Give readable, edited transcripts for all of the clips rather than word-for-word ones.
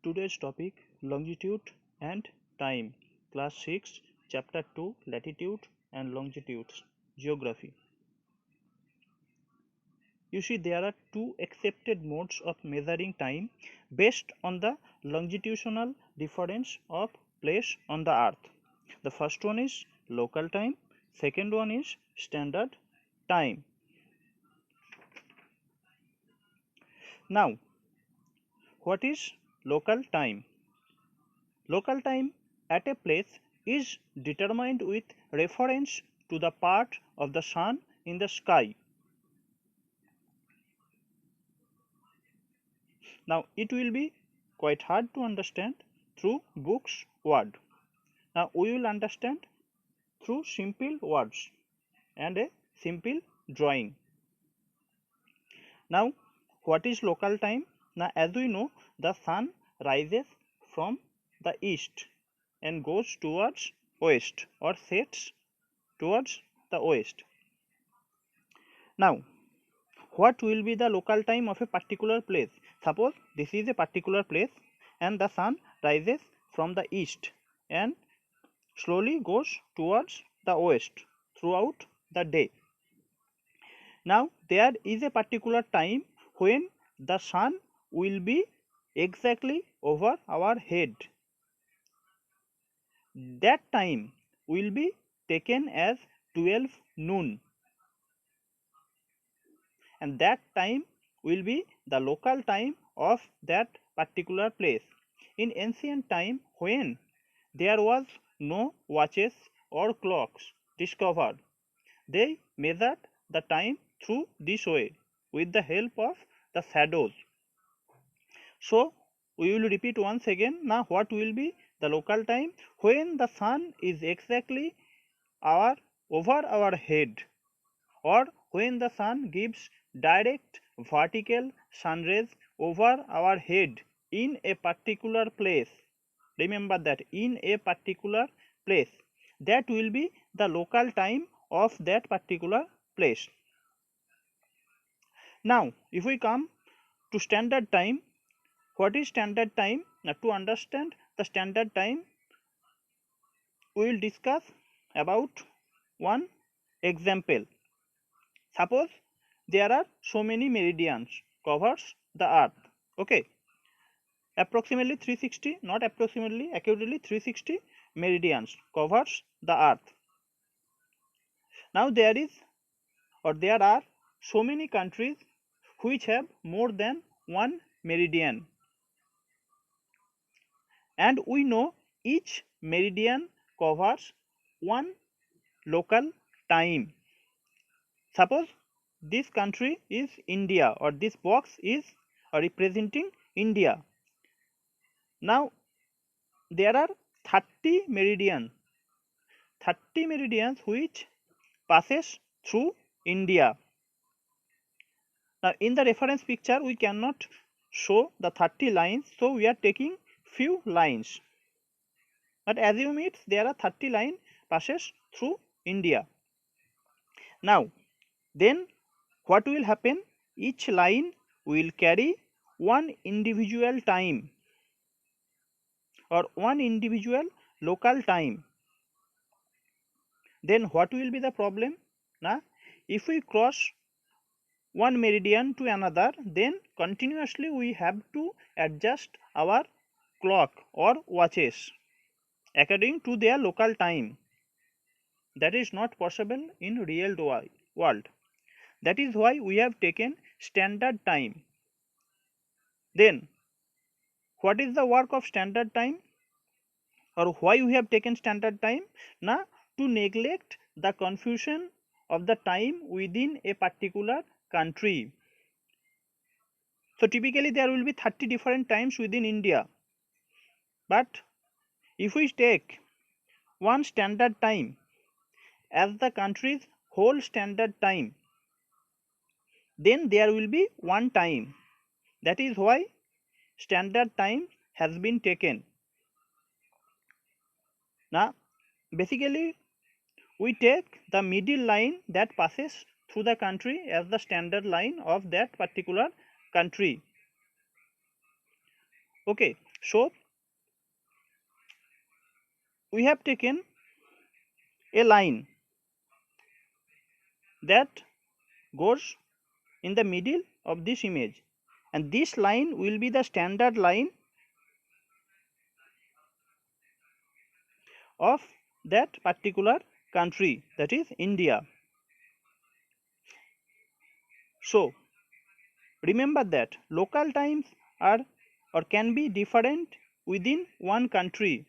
Today's topic longitude and time, class 6, chapter 2, latitude and longitudes, geography. You see, there are two accepted modes of measuring time based on the longitudinal difference of place on the earth. The first one is local time, second one is standard time. Now, what is local time? Local time at a place is determined with reference to the part of the sun in the sky. Now it will be quite hard to understand through books word. Now we will understand through simple words and a simple drawing. Now what is local time? Now as we know, the sun rises from the east and goes towards west or sets towards the west. Now what will be the local time of a particular place? Suppose this is a particular place and the sun rises from the east and slowly goes towards the west throughout the day. Now there is a particular time when the sun will be exactly over our head. That time will be taken as 12 noon, and that time will be the local time of that particular place. In ancient time, when there was no watches or clocks discovered, they measured the time through this way with the help of the shadows. So we will repeat once again. Now what will be the local time? When the sun is exactly over our head, or when the sun gives direct vertical sun rays over our head in a particular place. Remember that, in a particular place. That will be the local time of that particular place. Now if we come to standard time, what is standard time? Now to understand the standard time, we will discuss about one example. Suppose there are so many meridians covers the earth. Okay, approximately 360, not approximately, accurately 360 meridians covers the earth. Now there are so many countries which have more than one meridian, and we know each meridian covers one local time. Suppose this country is India, or this box is representing India. Now there are 30 meridians which passes through India. Now in the reference picture we cannot show the 30 lines, so we are taking few lines, but assume it there are 30 lines passes through India. Now then what will happen? Each line will carry one individual time or one individual local time. Then what will be the problem? Now if we cross one meridian to another, then continuously we have to adjust our clock or watches according to their local time. That is not possible in real world. That is why we have taken standard time. Then what is the work of standard time, or why we have taken standard time? Now to neglect the confusion of the time within a particular country. So typically there will be 30 different times within India, but if we take one standard time as the country's whole standard time, then there will be one time. That is why standard time has been taken. Now basically we take the middle line that passes through the country as the standard line of that particular country. Okay, So we have taken a line that goes in the middle of this image, and this line will be the standard line of that particular country, that is India. So remember that local times are or can be different within one country,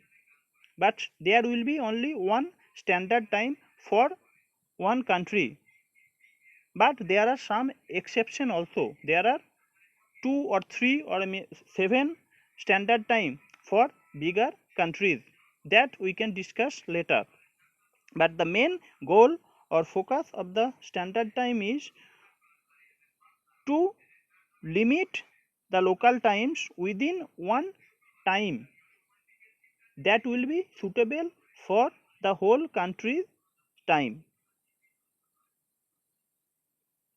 but there will be only one standard time for one country. But there are some exception also. There are 2 or 3 or 7 standard time for bigger countries that we can discuss later. But the main goal or focus of the standard time is to limit the local times within one time that will be suitable for the whole country's time.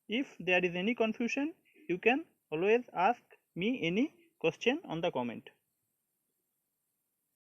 If there is any confusion, you can always ask me any question on the comment.